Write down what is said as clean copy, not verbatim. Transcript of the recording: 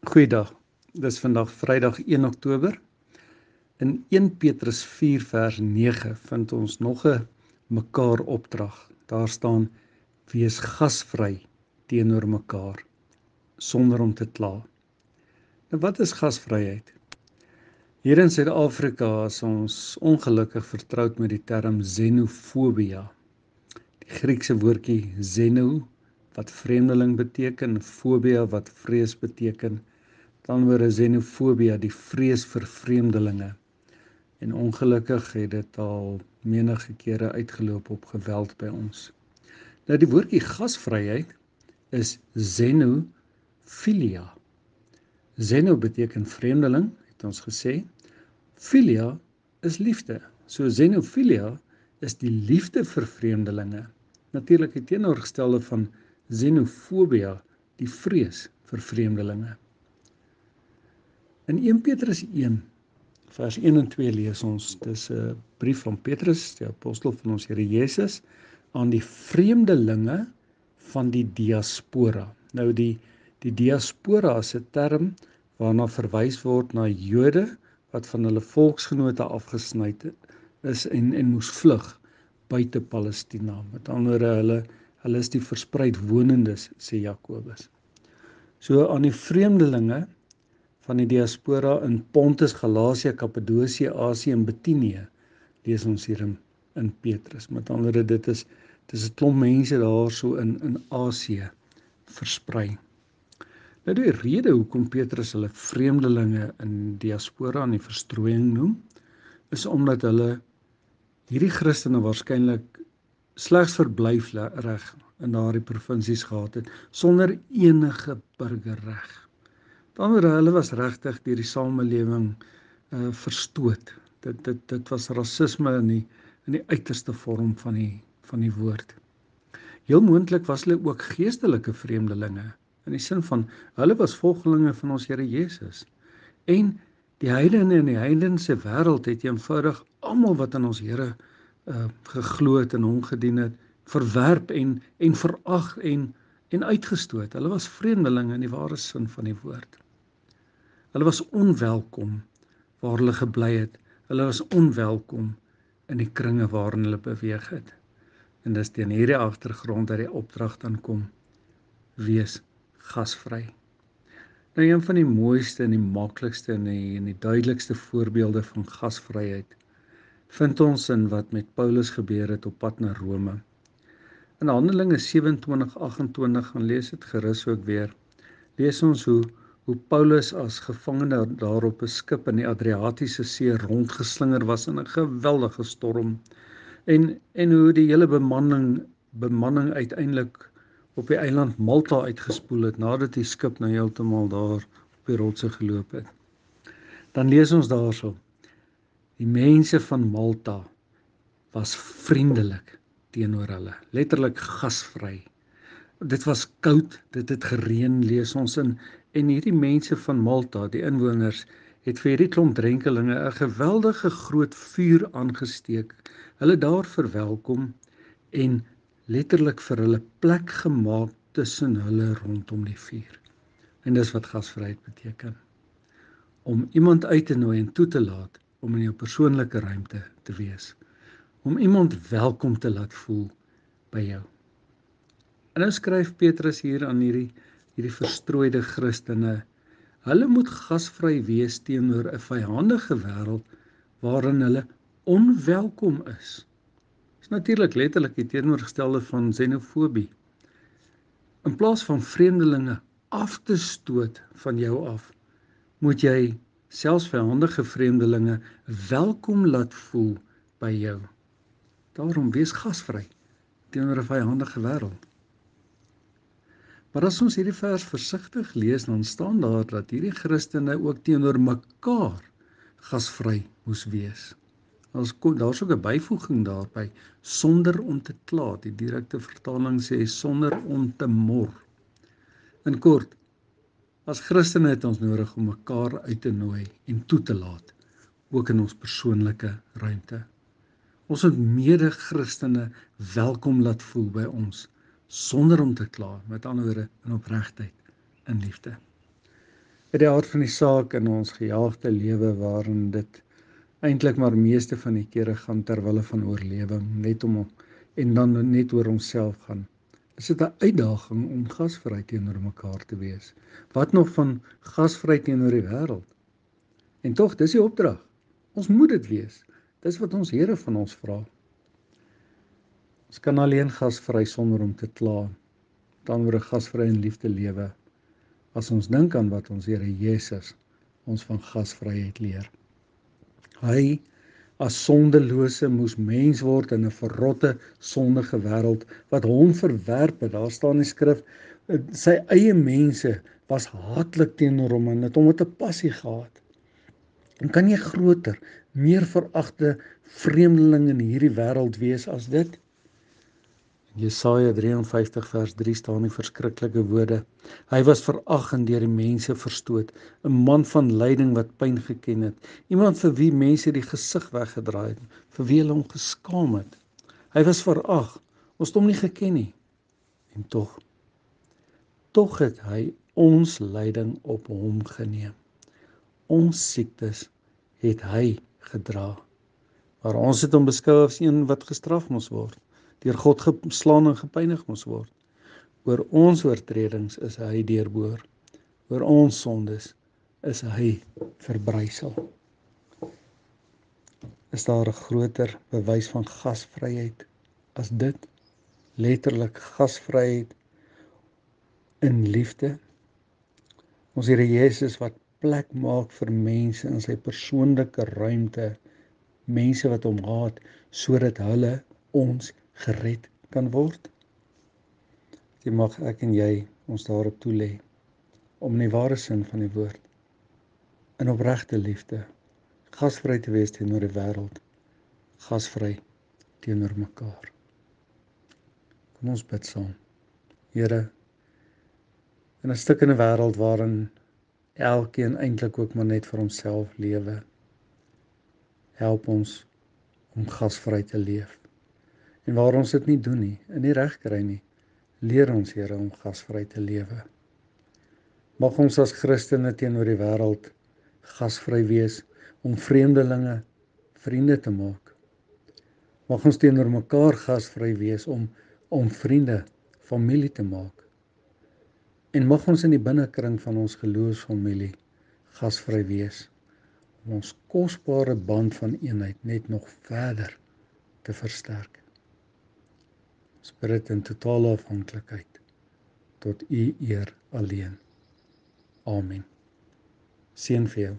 Goeiedag, dis vandag Vrydag 1 Oktober. In 1 Petrus 4 vers 9 vind ons nog 'n mekaar opdrag. Daar staan, wees gasvry teenoor mekaar, sonder om te kla. Nou wat is gasvryheid? Hier in Suid-Afrika is ons ongelukkig vertroud met die term xenofobia. Die Griekse woordjie xeno, wat vreemdeling beteken, fobia wat vrees beteken. Dan word xenofobia, die vrees vir vreemdelinge. En ongelukkig het dit al menige kere uitgeloop op geweld by ons. Nou die woordjie gasvryheid is xenofilia. Xeno beteken vreemdeling, het ons gesê. Filia is liefde. So xenofilia is die liefde vir vreemdelinge. Natuurlik die teenoorgestelde van xenofobia, die vrees vir vreemdelinge. In 1 Petrus 1, vers 1 en 2 lees ons, dis 'n brief van Petrus, die apostel van ons Here Jesus, aan die vreemdelinge van die diaspora. Nou die diaspora is 'n term waarna verwys word na Jode wat van hulle volksgenote afgesny is en moes vlug buite Palestina. Met ander woorde, hulle is die verspreid wonendes, sê Jakobus. So aan die vreemdelinge van die diaspora in Pontus, Galasië, Kappadosie, Asië en Bitinië, lees ons hier in Petrus. Met ander woorde, dit is 'n klomp mense daar so in Asië versprei. Nou die rede hoekom Petrus hulle vreemdelinge in diaspora in die verstrooiing noem, is omdat hierdie Christene waarskynlik slegs verblyfreg in daardie provinsies gehad het, sonder enige burgerreg. Hulle was regtig deur die samelewing verstoot. Dit was rasisme in die uiterste vorm van die woord. Heel moontlik was hulle ook geestelike vreemdelinge, in die sin van, hulle was volgelinge van ons Here Jesus. En die heidene in die heidense wêreld het eenvoudig almal wat aan ons Here geglo het en hom gedien het, verwerp en verag en uitgestoot. Hulle was vreemdelinge in die ware sin van die woord. Hulle was onwelkom waar hulle gebly het. Hulle was onwelkom in die kringe waarin hulle beweeg het. En dis teen hierdie agtergrond dat die opdrag dan kom, wees gasvry. Nou een van die mooiste en die maklikste en die duidelikste voorbeelde van gasvryheid vind ons in wat met Paulus gebeur het op pad na Rome. In Handelinge 27:28, gaan lees dit gerus ook weer, lees ons hoe Paulus as gevangene daar op 'n skip in die Adriatiese See rondgeslinger was in 'n geweldige storm. En hoe die hele bemanning uiteindelik op die eiland Malta uitgespoel het, nadat die skip nou heeltemal daar op die rotse geloop het. Dan lees ons daarso, die mense van Malta was vriendelik teenoor hulle, letterlik gasvry. Dit was koud, dit het gereën, lees ons en hierdie mense van Malta, die inwoners, het vir hierdie klomp drenkelinge 'n geweldige groot vuur aangesteek, hulle daar verwelkom en letterlik vir hulle plek gemaak tussen hulle rondom die vuur. En dis wat gasvryheid beteken. Om iemand uit te nooi en toe te laat om in jou persoonlike ruimte te wees. Om iemand welkom te laat voel by jou. En nou skryf Petrus hier aan hierdie verstrooide Christene, hulle moet gasvry wees teenoor 'n vyhandige wêreld waarin hulle onwelkom is. Dis natuurlik letterlik die teenoorgestelde van xenofobie. In plaas van vreemdelinge af te stoot van jou af, moet jy selfs vyhandige vreemdelinge welkom laat voel by jou. Daarom wees gasvry teenoor 'n vyhandige wêreld. Maar as ons hierdie vers versigtig lees, dan staan daar dat hierdie Christene ook teenoor mekaar gasvry moes wees. Daar's ook 'n byvoeging daarby, sonder om te kla. Die direkte vertaling sê sonder om te mor. In kort, as Christene het ons nodig om mekaar uit te nooi en toe te laat, ook in ons persoonlike ruimte. Ons moet mede-Christene welkom laat voel by ons, sonder om te kla, met ander woorde in opregtheid, in liefde. uit die aard van die saak in ons gejaagde lewe waarin dit eintlik maar meeste van die kere gaan ter wille van oorlewing, en dan net oor onsself gaan. Is dit 'n uitdaging om gasvry teenoor mekaar te wees? Wat nog van gasvry teenoor die wêreld? En tog, dis die opdrag. Ons moet dit wees. Dis wat ons Here van ons vra. Ons kan alleen gasvry sonder om te kla, dan word 'n gasvry en liefde lewe as ons dink aan wat ons Here Jesus ons van gasvryheid leer. Hy as sondelose moes mens word in 'n verrotte, sondige wêreld wat hom verwerp het. Daar staan in die skrif, sy eie mense was haatlik teenoor hom en het hom met 'n passie gehaat. En kan jy groter, meer veragte vreemdeling in hierdie wêreld wees as dit? Jesaja 53 vers 3 staan die verskriklike woorde. Hy was verag en deur die mense verstoot, 'n man van lyding wat pyn geken het, iemand vir wie mense die gesig weggedraai het, vir wie hulle hom geskaam het. Hy was verag, ons het hom nie geken nie. En tog het hy ons lyding op hom geneem. Ons siektes het hy gedra. Maar ons het hom beskou as een wat gestraf moes word, deur God geslaan en gepynig moes word. Oor ons oortredings is hy deurboor, oor ons sondes is hy verbrysel. Is daar 'n groter bewys van gasvryheid as dit? Letterlik gasvryheid in liefde. Ons Here Jesus wat plek maak vir mense in sy persoonlike ruimte, mense wat hom haat, sodat hulle ons gered kan word. Dit mag ek en jy ons daarop toelê om in die ware sin van die woord in opregte liefde gasvry te wees teenoor die wêreld, gasvry teenoor mekaar. Kom ons bid saam. Here, in 'n stuk in 'n wêreld waarin elkeen eintlik ook maar net vir homself lewe, help ons om gasvry te leef. En waar ons dit nie doen nie, en nie reg kry nie, leer ons Here om gasvry te lewe. Mag ons as Christene teenoor die wêreld gasvry wees om vreemdelinge vriende te maak. Mag ons teenoor mekaar gasvry wees om vriende, familie te maak. En mag ons in die binnekring van ons geloofsfamilie gasvry wees om ons kosbare band van eenheid net nog verder te versterk. Ons bid dit in totale afhanklikheid tot U eer alleen. Amen. Seën vir jou.